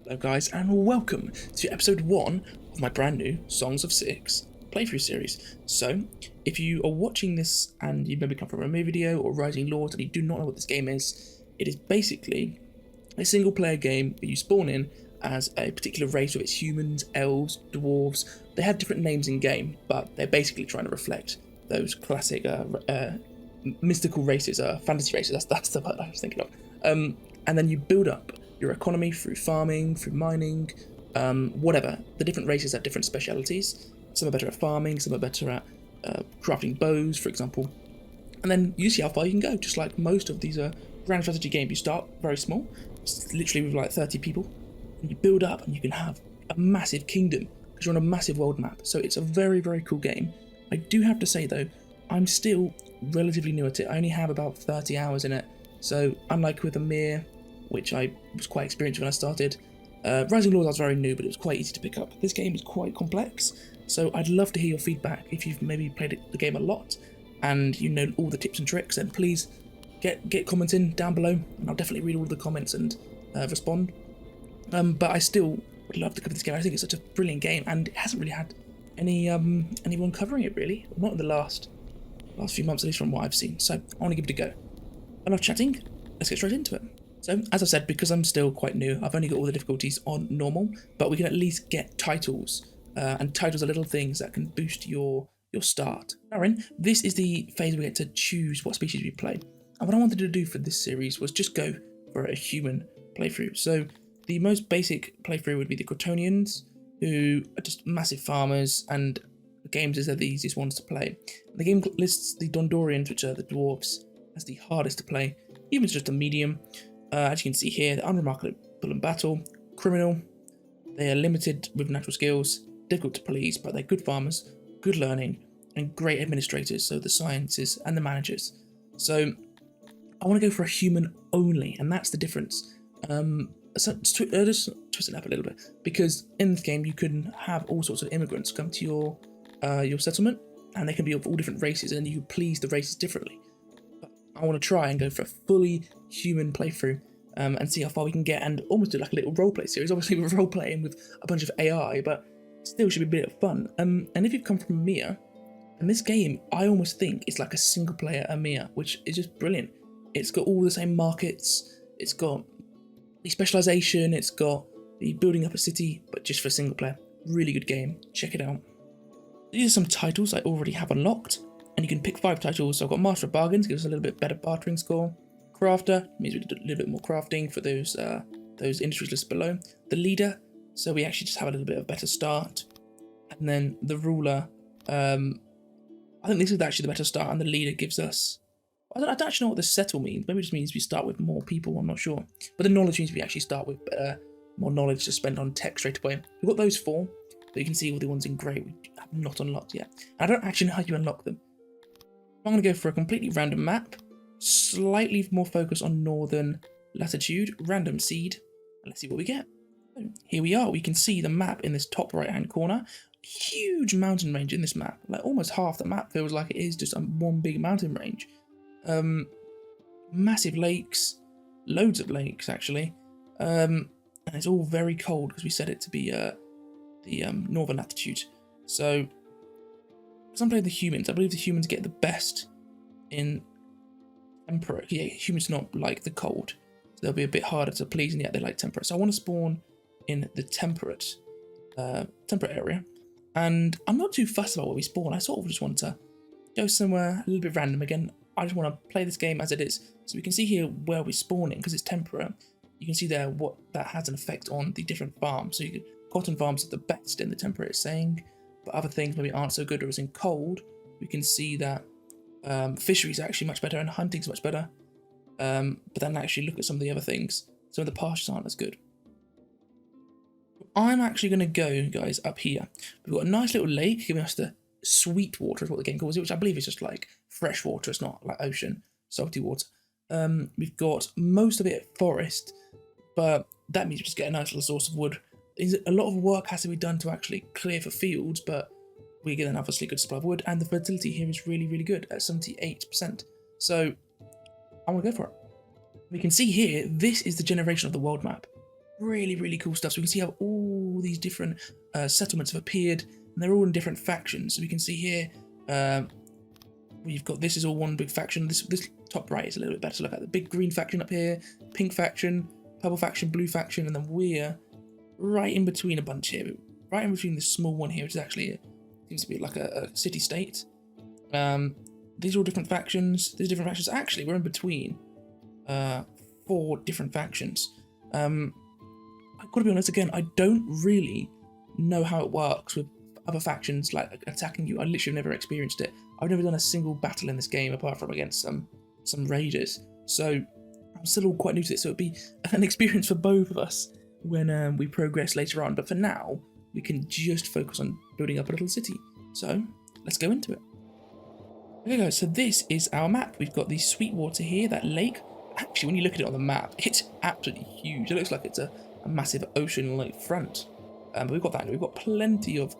Hello guys, and welcome to episode 1 of my brand new Songs of Six playthrough series. So, if you are watching this and you maybe come from a movie video or Rising Lords and you do not know what this game is, it is basically a single player game that you spawn in as a particular race, of it's humans, elves, dwarves. They have different names in game, but they're basically trying to reflect those classic mystical races, fantasy races, that's the word I was thinking of. And then you build up your economy through farming, through mining, whatever. The different races have different specialities. Some are better at farming, some are better at crafting bows, for example. And then you see how far you can go, just like most of these grand strategy games. You start very small, literally with like 30 people, and you build up and you can have a massive kingdom because you're on a massive world map. So it's a very, very cool game. I do have to say though, I'm still relatively new at it. I only have about 30 hours in it. So unlike with Amir, which I was quite experienced when I started, Rising Lords I was very new, but it was quite easy to pick up. This game is quite complex, so I'd love to hear your feedback. If you've maybe played the game a lot and you know all the tips and tricks, then please get comments in down below, and I'll definitely read all the comments and respond. But I still would love to cover this game. I think it's such a brilliant game, and it hasn't really had anyone covering it really, not in the last few months, at least from what I've seen. So I want to give it a go. Enough chatting, let's get straight into it. So, as I said, because I'm still quite new, I've only got all the difficulties on normal, but we can at least get titles, and titles are little things that can boost your start. Now, this is the phase we get to choose what species we play. And what I wanted to do for this series was just go for a human playthrough. So, the most basic playthrough would be the Crotonians, who are just massive farmers, and the games is they're the easiest ones to play. The game lists the Dondorians, which are the dwarves, as the hardest to play. Humans just a medium. As you can see here, they're unremarkable in battle, criminal, they are limited with natural skills, difficult to police, but they're good farmers, good learning, and great administrators, so the sciences and the managers. So I want to go for a human only, and that's the difference. So just twist it up a little bit, because in this game you can have all sorts of immigrants come to your settlement, and they can be of all different races, and you please the races differently. I want to try and go for a fully human playthrough and see how far we can get, and almost do like a little roleplay series. Obviously we're roleplaying with a bunch of AI, but still should be a bit of fun. And if you've come from Amir, and this game I almost think it's like a single player Amir, which is just brilliant. It's got all the same markets, it's got the specialization, it's got the building up a city, but just for a single player. Really good game, check it out. These are some titles I already have unlocked. And you can pick 5 titles. So I've got Master of Bargains, gives us a little bit better bartering score. Crafter, means we do a little bit more crafting for those industries listed below. The Leader, so we actually just have a little bit of a better start. And then the Ruler, I think this is actually the better start, and the Leader gives us, I don't actually know what the Settle means. Maybe it just means we start with more people, I'm not sure. But the Knowledge means we actually start with more knowledge to spend on tech straight away. We've got those 4, but you can see all the ones in grey we have not unlocked yet. I don't actually know how you unlock them. I'm going to go for a completely random map, slightly more focus on northern latitude, random seed, and let's see what we get. Here we are, we can see the map in this top right hand corner. Huge mountain range in this map, like almost half the map feels like it is just one big mountain range. Massive lakes, loads of lakes actually, and it's all very cold because we set it to be the northern latitude. So because I'm playing the humans, I believe the humans get the best in temperate. Yeah, humans not like the cold, so they'll be a bit harder to please, and yet they like temperate. So I want to spawn in the temperate area, and I'm not too fussed about where we spawn. I sort of just want to go somewhere a little bit random again. I just want to play this game as it is, so we can see here where we're spawning because it's temperate. You can see there what that has an effect on the different farms. So cotton farms are the best in the temperate, it's saying. But other things maybe aren't so good, or as in cold, we can see that fisheries are actually much better and hunting's much better. But then actually look at some of the other things. Some of the pastures aren't as good. I'm actually going to go, guys, up here. We've got a nice little lake giving us the sweet water, is what the game calls it, which I believe is just like fresh water. It's not like ocean, salty water. We've got most of it forest, but that means we just get a nice little source of wood. A lot of work has to be done to actually clear for fields, but we get an obviously good supply of wood, and the fertility here is really, really good at 78%. So I want to go for it. We can see here, this is the generation of the world map. really, really cool stuff. So we can see how all these different settlements have appeared, and they're all in different factions. So we can see here, we've got, this is all one big faction. This top right is a little bit better to look at. The big green faction up here, pink faction, purple faction, blue faction, and then we're right in between a bunch here. Right in between this small one here, which is actually, seems to be like a city-state. These are all different factions. These different factions. Actually, we're in between 4 different factions. I've got to be honest, again, I don't really know how it works with other factions like attacking you. I literally have never experienced it. I've never done a single battle in this game apart from against some raiders. So I'm still all quite new to this. So it'd be an experience for both of us when we progress later on. But for now, we can just focus on building up a little city. So let's go into it. Okay guys, so this is our map. We've got the Sweetwater here, that lake. Actually, when you look at it on the map, it's absolutely huge. It looks like it's a massive ocean lakefront. But we've got that. We've got plenty of...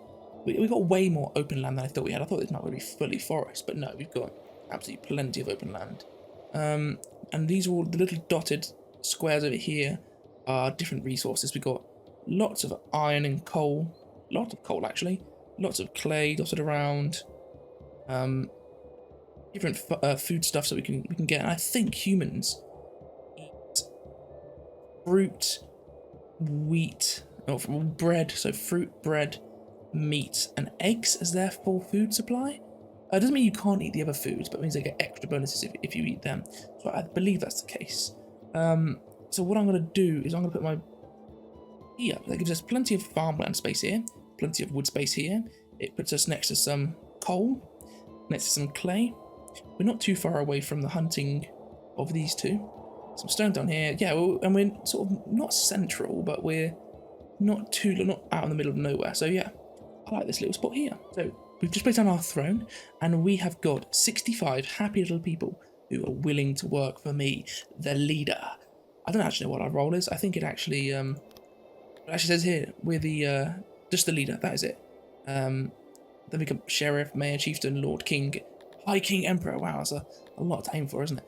We've got way more open land than I thought we had. I thought this might be fully forest, but no, we've got absolutely plenty of open land. And these are all the little dotted squares over here are different resources. We've got lots of iron and coal. Lots of coal, actually. Lots of clay dotted around. Different food stuff that we can get. And I think humans eat fruit, wheat, or bread. So fruit, bread, meat, and eggs as their full food supply. It doesn't mean you can't eat the other foods, but it means they get extra bonuses if you eat them. So I believe that's the case. So what I'm going to do is I'm going to put my... Here, that gives us plenty of farmland space here, plenty of wood space here. It puts us next to some coal, next to some clay. We're not too far away from the hunting of these two. Some stone down here. Yeah, and we're sort of not central, but we're not out in the middle of nowhere. So yeah, I like this little spot here. So we've just placed down our throne, and we have got 65 happy little people who are willing to work for me, the leader. I don't actually know what our role is. I think it actually says here we're the just the leader. That is it. Then we come sheriff, mayor, chieftain, lord, king, high king, emperor. Wow, that's a lot to aim for, isn't it?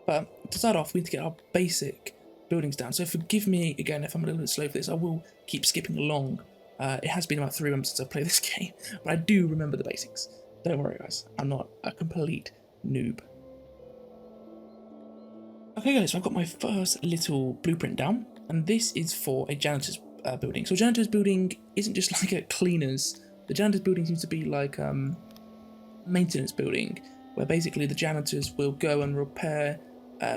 But to start off, we need to get our basic buildings down. So forgive me again if I'm a little bit slow for this. I will keep skipping along. It has been about 3 months since I've played this game, but I do remember the basics. Don't worry, guys. I'm not a complete noob. Okay, guys, so I've got my first little blueprint down, and this is for a janitor's building. So a janitor's building isn't just like a cleaner's. The janitor's building seems to be like maintenance building, where basically the janitors will go and repair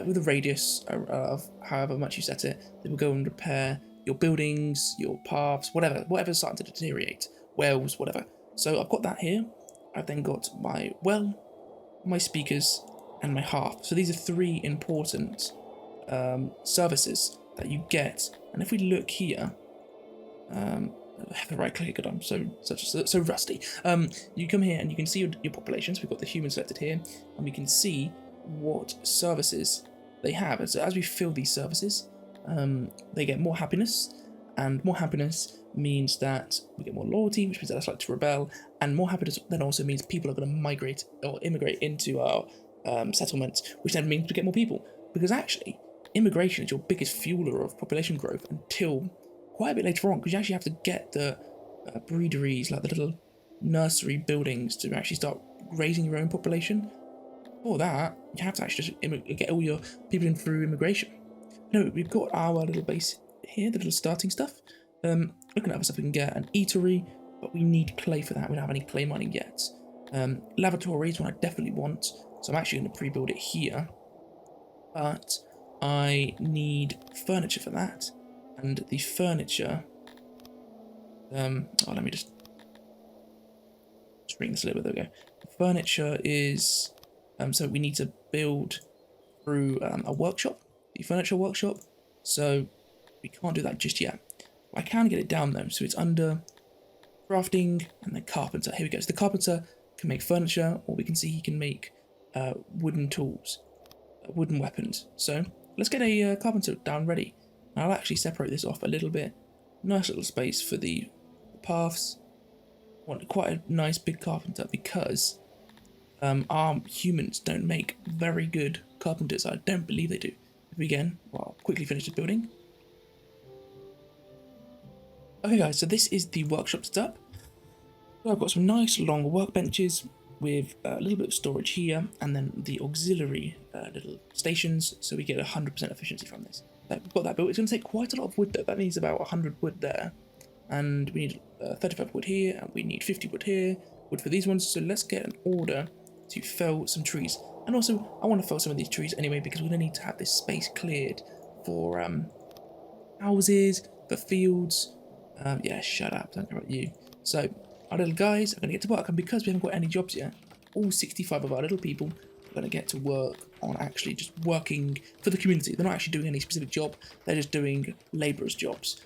with a radius of however much you set it. They will go and repair your buildings, your paths, whatever's starting to deteriorate, wells, whatever. So I've got that here. I've then got my well, my speakers, and my hearth. So these are 3 important services that you get. And if we look here, I have to right click it. I'm so rusty. You come here and you can see your populations. We've got the humans selected here, and we can see what services they have. And so as we fill these services, they get more happiness, and more happiness means that we get more loyalty, which means that less likely to rebel, and more happiness then also means people are going to migrate or immigrate into our settlements, which then means we get more people. Because actually, immigration is your biggest fueler of population growth until quite a bit later on, because you actually have to get the breederys, like the little nursery buildings, to actually start raising your own population. For that, you have to actually just get all your people in through immigration. No, we've got our little base here, the little starting stuff. Looking at other stuff we can get, an eatery, but we need clay for that. We don't have any clay mining yet. Lavatory is one I definitely want, so I'm actually going to pre-build it here. But I need furniture for that, and the furniture... let me just bring this a little bit. There we go. The furniture is... so we need to build through a workshop, the furniture workshop. So we can't do that just yet. I can get it down though. So it's under crafting and then carpenter. Here we go. So the carpenter can make furniture, or we can see he can make wooden tools, wooden weapons. So let's get a carpenter down ready. And I'll actually separate this off a little bit. Nice little space for the paths. I want quite a nice big carpenter because our humans don't make very good carpenters. I don't believe they do. If we again, well, quickly finish the building. Okay guys, so this is the workshop setup. So I've got some nice long workbenches with a little bit of storage here, and then the auxiliary little stations, so we get 100% efficiency from this. So we've got that built. It's going to take quite a lot of wood though. That needs about 100 wood there, and we need 35 wood here, and we need 50 wood here, wood for these ones. So let's get an order to fell some trees. And also, I want to fell some of these trees anyway, because we're going to need to have this space cleared for houses, for fields. Yeah, shut up, don't care about you. So, our little guys are going to get to work, and because we haven't got any jobs yet, all 65 of our little people are going to get to work on actually just working for the community. They're not actually doing any specific job, they're just doing labourers' jobs.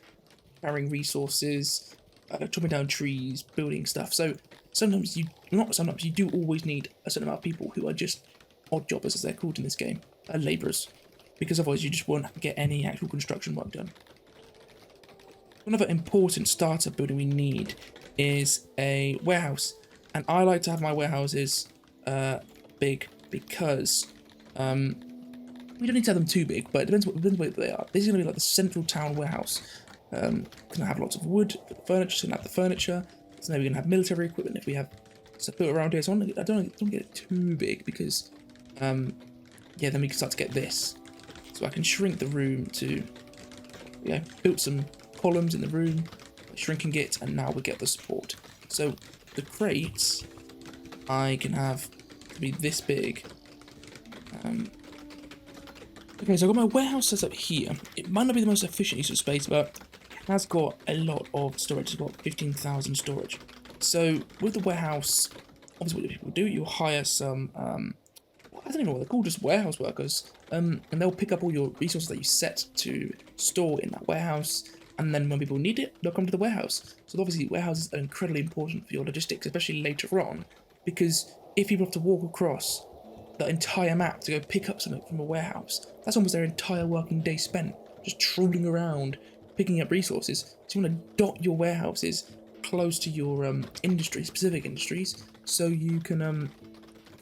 Carrying resources, chopping down trees, building stuff. So, sometimes you do always need a certain amount of people who are just odd jobbers, as they're called in this game, labourers. Because otherwise you just won't get any actual construction work done. Another important starter building we need is a warehouse, and I like to have my warehouses big because we don't need to have them too big, but it depends what they are. This is going to be like the central town warehouse. Going to have lots of wood for the furniture, so we're going to have the furniture. So now we're going to have military equipment if we have stuff built around here. So I don't get it too big because yeah, then we can start to get this. So I can shrink the room to, yeah, build some columns in the room, shrinking it, and now we get the support. So the crates I can have to be this big. Okay, so I've got my warehouse set up here. It might not be the most efficient use of space, but it has got a lot of storage. It's got 15,000 storage. So with the warehouse, obviously what people do, you hire some, I don't even know what they're called, just warehouse workers, and they'll pick up all your resources that you set to store in that warehouse, and then when people need it, they'll come to the warehouse. So obviously warehouses are incredibly important for your logistics, especially later on, because if people have to walk across the entire map to go pick up something from a warehouse, that's almost their entire working day spent just trawling around, picking up resources. So you want to dot your warehouses close to your industry, specific industries, so you can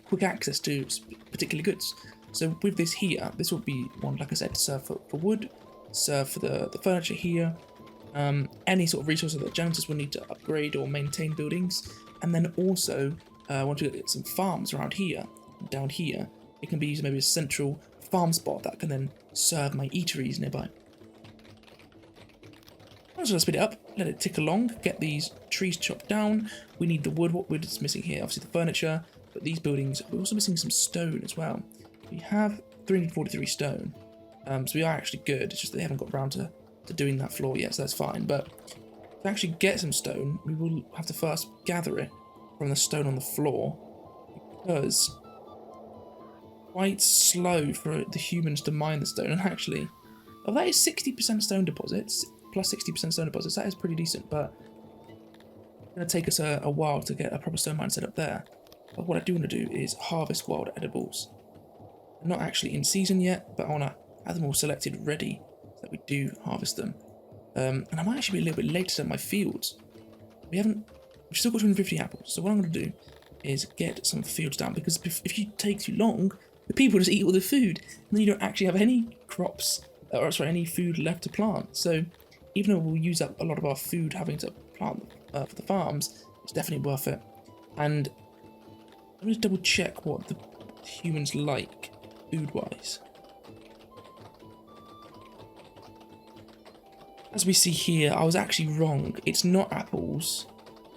quick access to particular goods. So with this here, this will be one, like I said, to serve for wood, serve for the furniture here, any sort of resources that janitors will need to upgrade or maintain buildings, and then also once we get some farms around here, down here, it can be used maybe as a central farm spot that can then serve my eateries nearby. I'm just going to speed it up, let it tick along, get these trees chopped down. We need the wood. What wood is missing here? Obviously the furniture, but these buildings, we're also missing some stone as well. We have 343 stone, so we are actually good. It's just they haven't got around to doing that floor yet, so that's fine. But to actually get some stone, we will have to first gather it from the stone on the floor, because quite slow for the humans to mine the stone. And actually, oh, that is 60% stone deposits, plus 60% stone deposits. That is pretty decent, but it's going to take us a while to get a proper stone mine set up there. But what I do want to do is harvest wild edibles. They're not actually in season yet, but I want to have them all selected ready so that we do harvest them. And I might actually be a little bit later than my fields. We've still got 250 apples, so what I'm going to do is get some fields down, because if you take too long, the people just eat all the food, and then you don't actually have any crops, or sorry, any food left to plant. So even though we'll use up a lot of our food having to plant for the farms, it's definitely worth it. And let me just double check what the humans like food-wise. As we see here, I was actually wrong. It's not apples,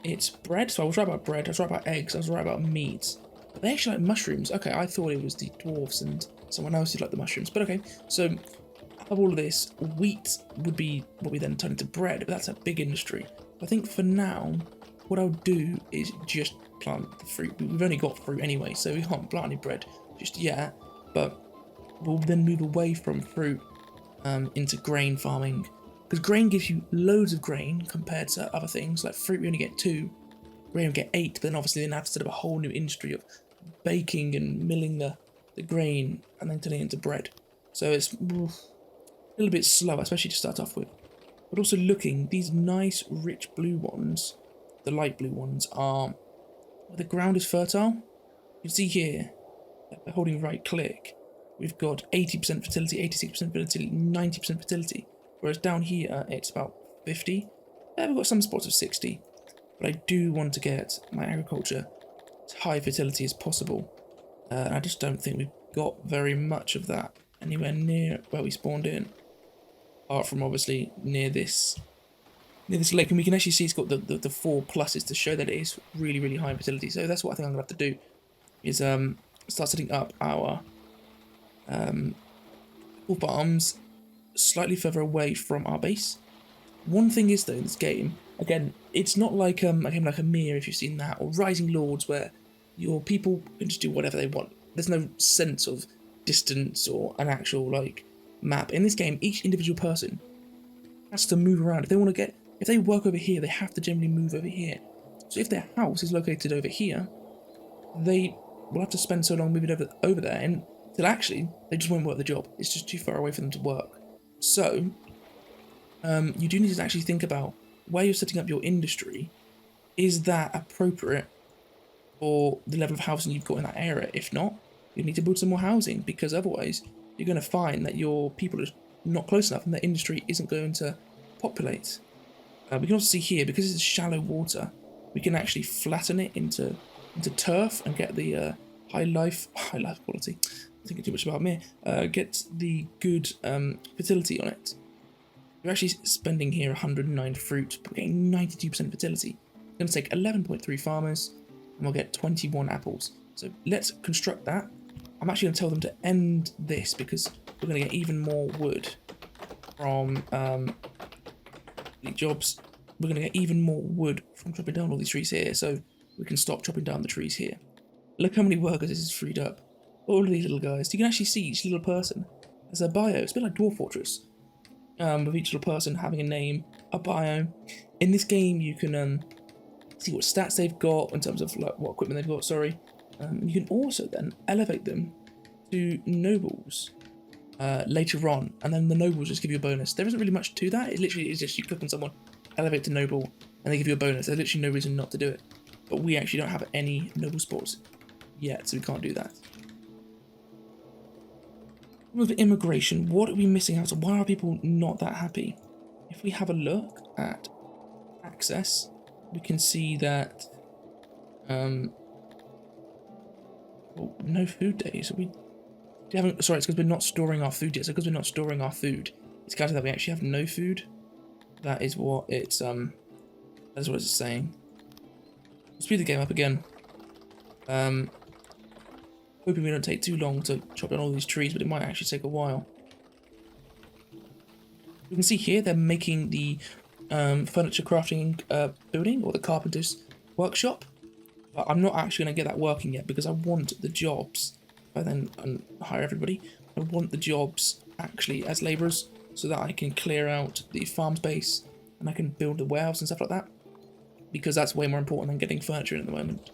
it's bread. So I was right about bread, I was right about eggs, I was right about meat. But they actually like mushrooms. Okay, I thought it was the dwarves and someone else who liked the mushrooms. But okay, so out of all of this, wheat would be what we then turn into bread, but that's a big industry. I think for now, what I'll do is just plant the fruit. We've only got fruit anyway, so we can't plant any bread just yet. But we'll then move away from fruit into grain farming, because grain gives you loads of grain compared to other things. Like fruit, we only get 2, grain we get 8. But then obviously then have to set up a whole new industry of baking and milling the grain and then turning it into bread. So it's a little bit slower, especially to start off with. But also looking, these nice rich blue ones, the light blue ones, are where the ground is fertile. You can see here, by holding right click, we've got 80% fertility, 86% fertility, 90% fertility. Whereas down here, it's about 50. We've got some spots of 60, but I do want to get my agriculture as high fertility as possible. And I just don't think we've got very much of that anywhere near where we spawned in, apart from obviously near this lake. And we can actually see it's got the 4 pluses to show that it is really, really high in fertility. So that's what I think I'm gonna have to do, is start setting up our farms slightly further away from our base. One thing is though, in this game, again, it's not like a game like Amir, if you've seen that, or Rising Lords, where your people can just do whatever they want. There's no sense of distance or an actual like map. In this game, each individual person has to move around. If they work over here, they have to generally move over here. So if their house is located over here, they will have to spend so long moving over there, and until actually they just won't work the job. It's just too far away for them to work. So you do need to actually think about where you're setting up your industry. Is that appropriate for the level of housing you've got in that area? If not, you need to build some more housing, because otherwise you're going to find that your people are not close enough and the industry isn't going to populate. We can also see here, because it's shallow water, we can actually flatten it into turf and get the high life quality. I'm thinking too much about me. Get the good fertility on it. We're actually spending here 109 fruit, but getting 92% fertility. It's going to take 11.3 farmers, and we'll get 21 apples. So let's construct that. I'm actually going to tell them to end this, because we're going to get even more wood from the jobs. We're going to get even more wood from chopping down all these trees here, so we can stop chopping down the trees here. Look how many workers this has freed up. All of these little guys. You can actually see each little person as a bio. It's a bit like Dwarf Fortress, with each little person having a name, a bio. In this game, you can see what stats they've got in terms of like what equipment they've got. Sorry. You can also then elevate them to nobles later on, and then the nobles just give you a bonus. There isn't really much to that. It literally is just you click on someone, elevate to noble, and they give you a bonus. There's literally no reason not to do it. But we actually don't have any noble spots yet, so we can't do that. With immigration, what are we missing out on? Why are people not that happy? If we have a look at access, we can see that well, no food days. Sorry, it's because we're not storing our food yet. So because we're not storing our food, it's kind of that we actually have no food. That is what it's saying. We'll speed the game up again. Hoping we don't take too long to chop down all these trees, but it might actually take a while. You can see here they're making the furniture crafting building, or the carpenter's workshop. But I'm not actually going to get that working yet, because I want the jobs. If I then hire everybody, I want the jobs actually as labourers, so that I can clear out the farm space and I can build the warehouse and stuff like that, because that's way more important than getting furniture in at the moment.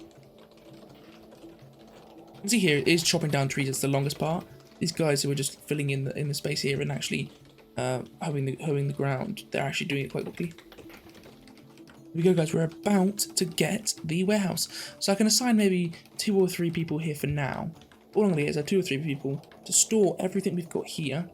You can see here it is chopping down trees. It's the longest part. These guys who are just filling in the space here and actually hoeing the ground, they're actually doing it quite quickly. Here we go, guys. We're about to get the warehouse, so I can assign maybe 2 or 3 people here for now. All I'm going to get is 2 or 3 people to store everything we've got here,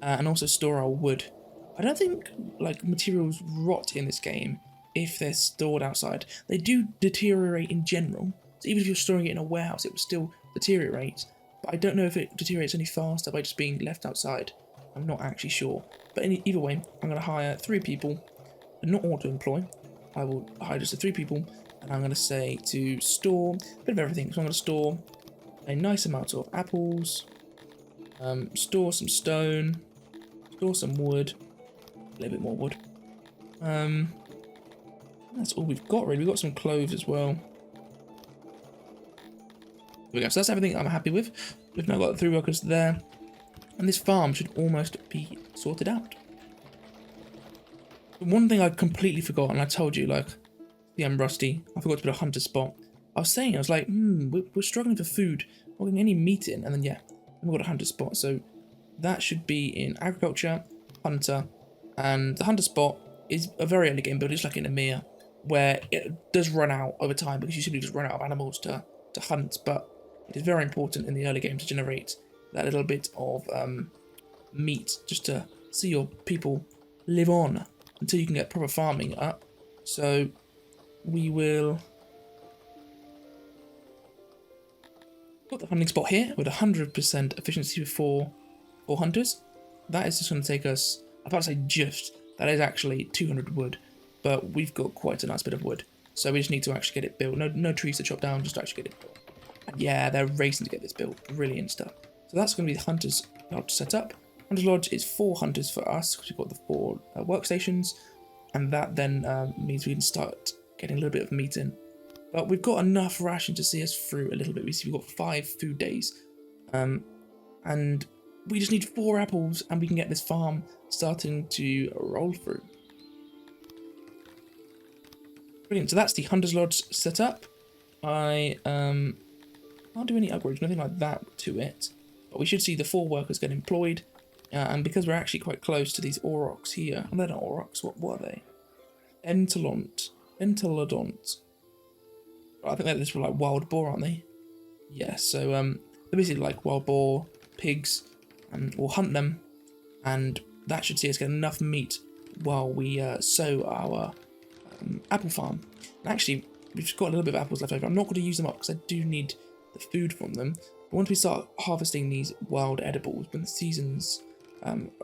and also store our wood. I don't think like materials rot in this game if they're stored outside. They do deteriorate in general. So even if you're storing it in a warehouse, it will still deteriorate. But I don't know if it deteriorates any faster by just being left outside. I'm not actually sure. But either way, I'm going to hire 3 people, not auto-employ. I will hire just 3 people, and I'm going to say to store a bit of everything. So I'm going to store a nice amount of apples, store some stone, store some wood, a little bit more wood. That's all we've got really. We've got some cloves as well. There we go. So that's everything I'm happy with. We've now got 3 workers there, and this farm should almost be sorted out. One thing I completely forgot, and I told you, like, yeah, I'm rusty. I forgot to put a hunter spot. I was like, we're struggling for food. We're not getting any meat in, and then yeah, we've got a hunter spot. So that should be in agriculture, hunter, and the hunter spot is a very early game build. It's like in Amir, where it does run out over time because you simply just run out of animals to hunt. But it is very important in the early game to generate that little bit of meat, just to see your people live on. until you can get proper farming up. So we will put the hunting spot here with 100% efficiency for 4 hunters. That is just going to take us, I'm about to say just, that is actually 200 wood, but we've got quite a nice bit of wood. So we just need to actually get it built. No trees to chop down, just to actually get it built. And yeah, they're racing to get this built. Brilliant stuff. So that's going to be the Hunter's Lodge set up. Hunter's Lodge is 4 hunters for us, because we've got the 4 workstations. And that then means we can start getting a little bit of meat in. But we've got enough ration to see us through a little bit. We see we've got 5 food days. And we just need 4 apples and we can get this farm starting to roll through. Brilliant, so that's the Hunter's Lodge set up. I can't do any upgrades, nothing like that to it. But we should see the 4 workers get employed. And because we're actually quite close to these aurochs here, and they're not aurochs, what are they? Entelodont. I think they're just like wild boar, aren't they? Yeah, so they're basically like wild boar, pigs, and we'll hunt them, and that should see us get enough meat while we sow our apple farm. And actually, we've got a little bit of apples left over. I'm not going to use them up because I do need the food from them. But once we start harvesting these wild edibles, when the season's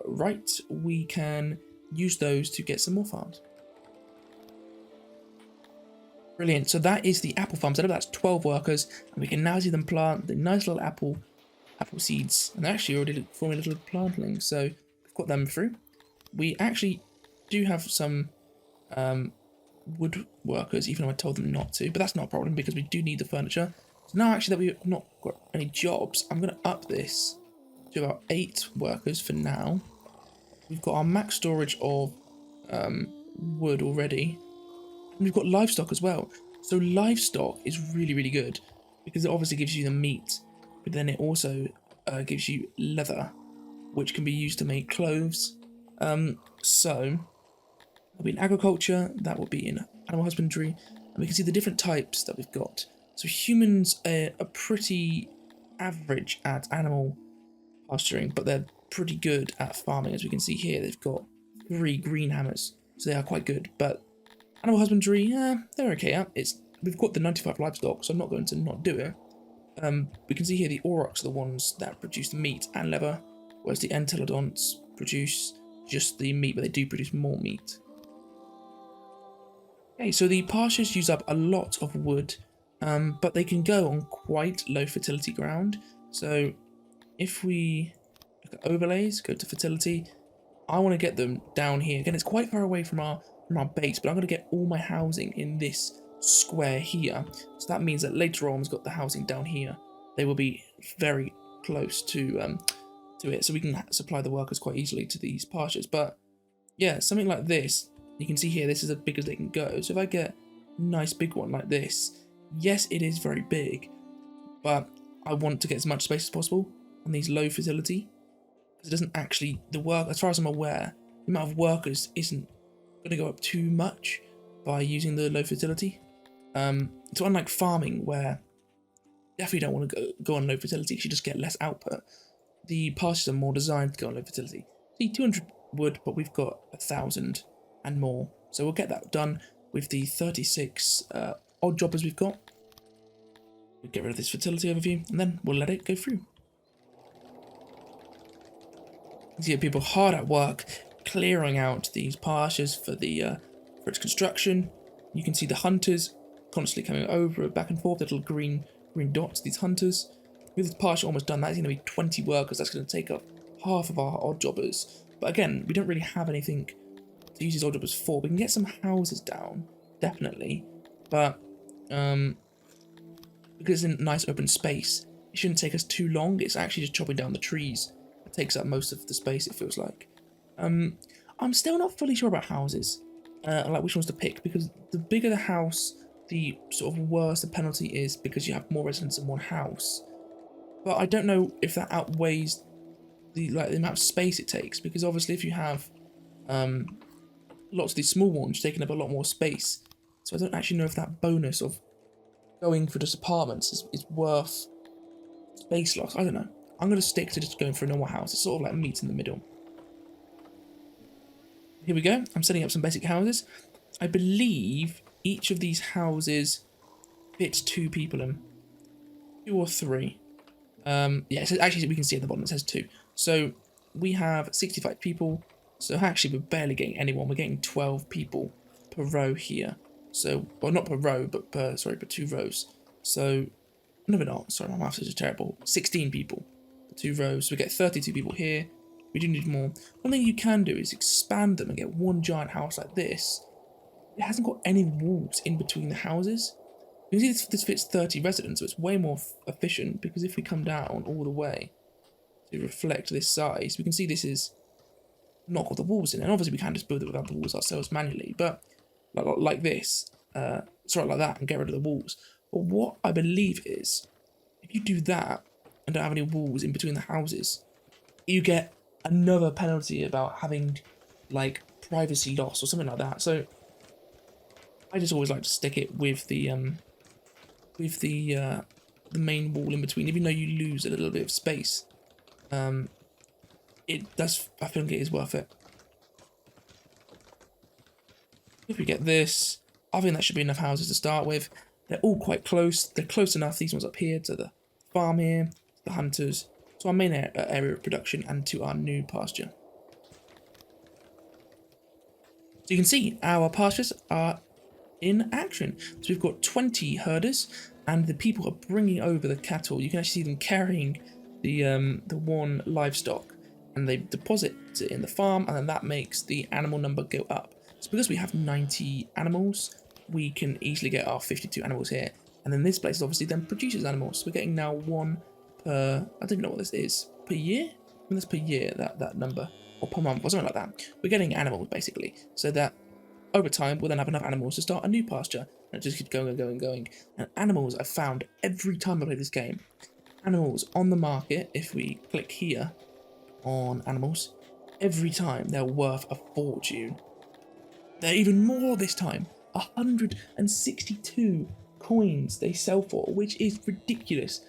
right, we can use those to get some more farms. Brilliant, so that is the apple farm setup. That's 12 workers, and we can now see them plant the nice little apple seeds, and they're actually already forming little plantlings, so we've got them through. We actually do have some wood workers, even though I told them not to, but that's not a problem because we do need the furniture. So now actually that we've not got any jobs, I'm going to up this to about 8 workers for now. We've got our max storage of wood already. And we've got livestock as well. So livestock is really, really good because it obviously gives you the meat, but then it also gives you leather, which can be used to make clothes. So that'll be in agriculture, that will be in animal husbandry, and we can see the different types that we've got. So humans are pretty average at animal pasturing, but they're pretty good at farming. As we can see here, they've got 3 green hammers, so they are quite good. But animal husbandry, they're okay at. We've got the 95 livestock, so I'm not going to not do it. We can see here the aurochs are the ones that produce meat and leather, whereas the entelodonts produce just the meat, but they do produce more meat. Okay, so the pastures use up a lot of wood, but they can go on quite low fertility ground. So if we look at overlays, go to fertility, I want to get them down here. Again, it's quite far away from our base, but I'm going to get all my housing in this square here. So that means that later on, we've got the housing down here. They will be very close to it, so we can supply the workers quite easily to these pastures. But yeah, something like this, you can see here, this is as big as they can go. So if I get a nice big one like this, yes, it is very big, but I want to get as much space as possible on these low fertility, because it doesn't actually, as far as I'm aware, the amount of workers isn't going to go up too much by using the low fertility. So unlike farming, where you definitely don't want to go on low fertility because you just get less output, the pastures are more designed to go on low fertility. See, 200 wood, but we've got 1,000 and more. So we'll get that done with the 36 odd jobbers we've got. We'll get rid of this fertility overview, and then we'll let it go through. You see people hard at work clearing out these pastures for its construction. You can see the hunters constantly coming over, back and forth, little green dots, these hunters. With this pasture almost done, that's going to be 20 workers. That's going to take up half of our odd jobbers. But again, we don't really have anything to use these odd jobbers for. We can get some houses down, definitely. But because it's in a nice open space, it shouldn't take us too long. It's actually just chopping down the trees that takes up most of the space, it feels like. I'm still not fully sure about houses, like which ones to pick, because the bigger the house, the sort of worse the penalty is, because you have more residents in one house. But I don't know if that outweighs the amount of space it takes, because obviously if you have lots of these small ones taking up a lot more space, so I don't actually know if that bonus of going for just apartments is worth space loss. I don't know. I'm going to stick to just going for a normal house. It's sort of like meet in the middle. Here we go. I'm setting up some basic houses. I believe each of these houses fits 2 people in. 2 or 3. Yeah, so actually we can see at the bottom it says 2. So we have 65 people. So actually we're barely getting anyone. We're getting 12 people per row here. So, well, not per row, but per 2 rows. So, no, we're not. Sorry, my maths is just terrible. 16 people for 2 rows. So we get 32 people here. We do need more. One thing you can do is expand them and get one giant house like this. It hasn't got any walls in between the houses. You can see this fits 30 residents, so it's way more efficient, because if we come down all the way to reflect this size, we can see this is not got the walls in it. And obviously we can just build it without the walls ourselves manually, but like this, like that, and get rid of the walls. But what I believe is, if you do that and don't have any walls in between the houses, you get another penalty about having like privacy loss or something like that. So I just always like to stick it with the main wall in between, even though you lose a little bit of space. It does. I think it is worth it. If we get this, I think that should be enough houses to start with. They're all quite close. They're close enough. These ones up here to the farm here, the hunters, to our main area of production, and to our new pasture. So you can see our pastures are in action. So we've got 20 herders, and the people are bringing over the cattle. You can actually see them carrying the one livestock, and they deposit it in the farm, and then that makes the animal number go up. So because we have 90 animals, we can easily get our 52 animals here, and then this place obviously then produces animals. So we're getting now 1 per, I don't even know what this is, per year? I think that's per year, that number, or per month, or something like that. We're getting animals basically, so that over time we'll then have enough animals to start a new pasture, and it just keeps going and going and going. And animals, I've found every time I play this game, animals on the market, if we click here on animals, every time they're worth a fortune. They're even more this time. 162 coins they sell for, which is ridiculous.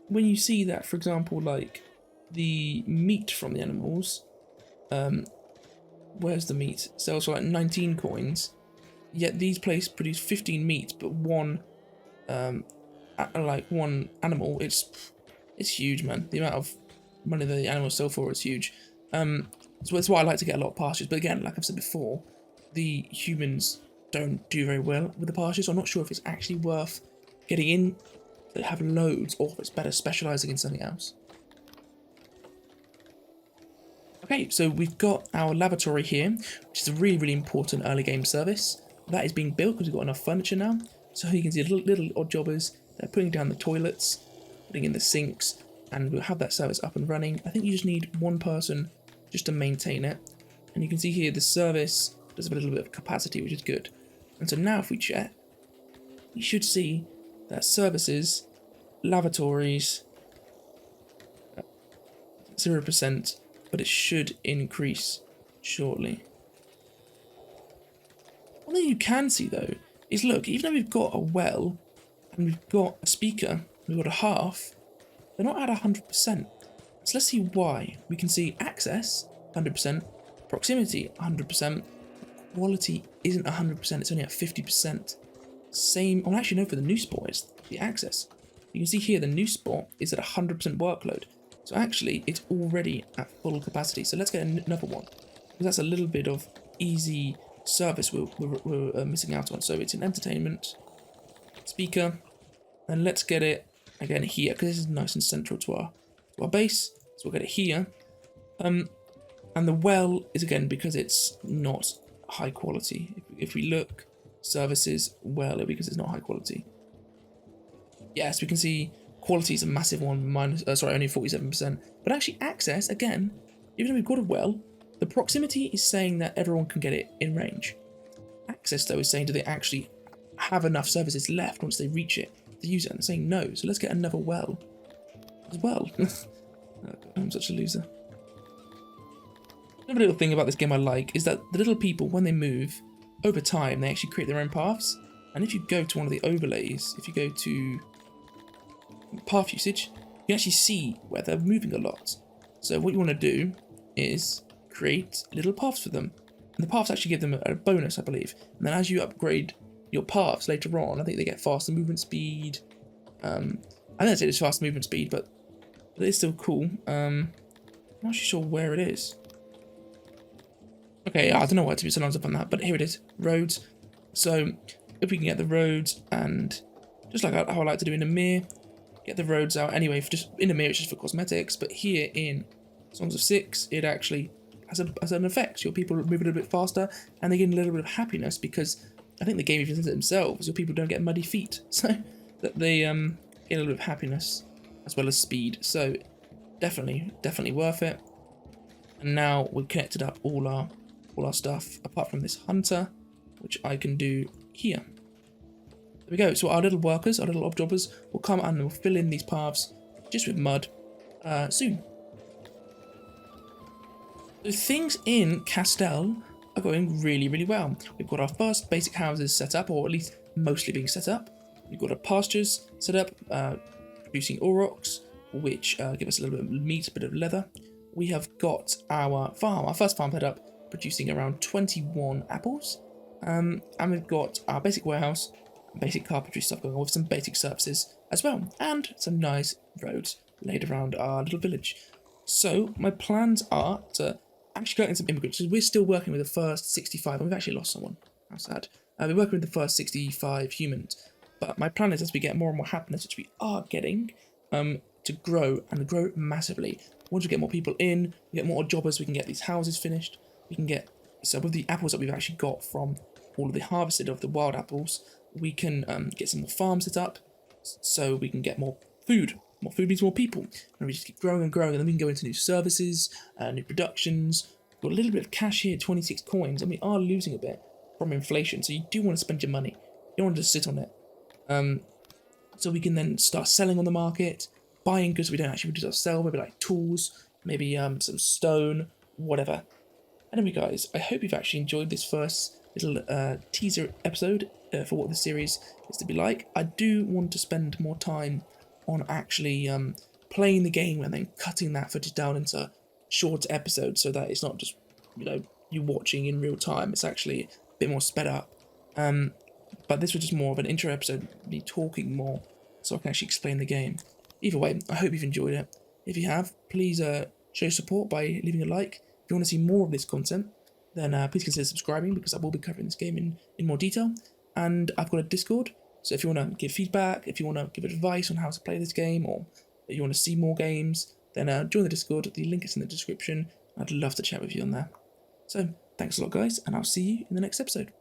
When you see that, for example, like the meat from the animals, where's the meat? Sells for like 19 coins. Yet these places produce 15 meat, but one animal, it's huge, man. The amount of money the animals sell for is huge. So that's why I like to get a lot of pastures. But again, like I've said before, the humans don't do very well with the pastures. So I'm not sure if it's actually worth getting in to have loads, or if it's better specialising in something else. Okay, so we've got our lavatory here, which is a really, really important early game service. That is being built because we've got enough furniture now. So you can see little odd jobbers. They're putting down the toilets, putting in the sinks, and we'll have that service up and running. I think you just need 1 person just to maintain it. And you can see here the service does have a little bit of capacity, which is good. And so now if we check, we should see that services, lavatories, 0%, but it should increase shortly. One thing you can see though is, look, even though we've got a well and we've got a speaker, we've got a hearth, they're not at 100%. So let's see why. We can see access 100%, proximity 100%, quality isn't 100%, it's only at 50%. Same, well actually no, for the new spot it's the access. You can see here the new spot is at 100% workload. So actually it's already at full capacity. So let's get another one, because that's a little bit of easy service we're missing out on. So it's an entertainment speaker, and let's get it again here, because this is nice and central to our base. So we'll get it here. And the well is again because it's not high quality. If we look, services, well, because it's not high quality. Yes, we can see quality is a massive one, only 47%. But actually access, again, even though we've got a well, the proximity is saying that everyone can get it in range. Access, though, is saying do they actually have enough services left once they reach it to use it, and they're saying no. So let's get another well as well. Oh God, I'm such a loser. Another little thing about this game I like is that the little people, when they move, over time, they actually create their own paths. And if you go to one of the overlays, if you go to path usage, you can actually see where they're moving a lot. So what you want to do is create little paths for them. And the paths actually give them a bonus, I believe. And then as you upgrade your paths later on, I think they get faster movement speed. I don't know if it's faster movement speed, but it's still cool. I'm not actually sure where it is. Okay, I don't know where to be so long up on that, but here it is, roads. So if we can get the roads, and just like how I like to do in Amir, get the roads out anyway. For just in Amir, it's just for cosmetics, but here in Songs of Six, it actually has an effect. Your people move a little bit faster, and they get a little bit of happiness because I think the game even says it themselves. Your people don't get muddy feet, so that they get a little bit of happiness as well as speed. So definitely worth it. And now we've connected up all our stuff apart from this hunter, which I can do here. There we go. So our little workers, our little ob jobbers, will come and will fill in these paths just with mud soon. So things in Castell are going really well. We've got our first basic houses set up, or at least mostly being set up. We've got our pastures set up, producing aurochs, which give us a little bit of meat, a bit of leather. We have got our first farm set up, producing around 21 apples. And we've got our basic warehouse, basic carpentry stuff going on with some basic services as well, and some nice roads laid around our little village. So my plans are to actually get in some immigrants, because we're still working with the first 65, and we've actually lost someone. How sad. We're working with the first 65 humans, but my plan is as we get more and more happiness, which we are getting, to grow and grow massively. Once we get more people in, we get more jobbers, we can get these houses finished. We can get, so with the apples that we've actually got from all of the harvested of the wild apples, we can get some more farms set up, so we can get more food. More food means more people, and we just keep growing and growing, and then we can go into new services, new productions. We've got a little bit of cash here, 26 coins, and we are losing a bit from inflation, so you do want to spend your money. You don't want to just sit on it. So we can then start selling on the market, buying goods we don't actually produce ourselves, maybe like tools, maybe some stone, whatever. Anyway guys, I hope you've actually enjoyed this first little teaser episode for what this series is to be like. I do want to spend more time on actually playing the game and then cutting that footage down into short episodes so that it's not just, you watching in real time. It's actually a bit more sped up. But this was just more of an intro episode, me talking more so I can actually explain the game. Either way, I hope you've enjoyed it. If you have, please show support by leaving a like. If you want to see more of this content, then please consider subscribing, because I will be covering this game in more detail. And I've got a Discord, so if you want to give feedback, if you want to give advice on how to play this game, or if you want to see more games, then join the Discord. The link is in the description. I'd love to chat with you on there. So, thanks a lot guys, and I'll see you in the next episode.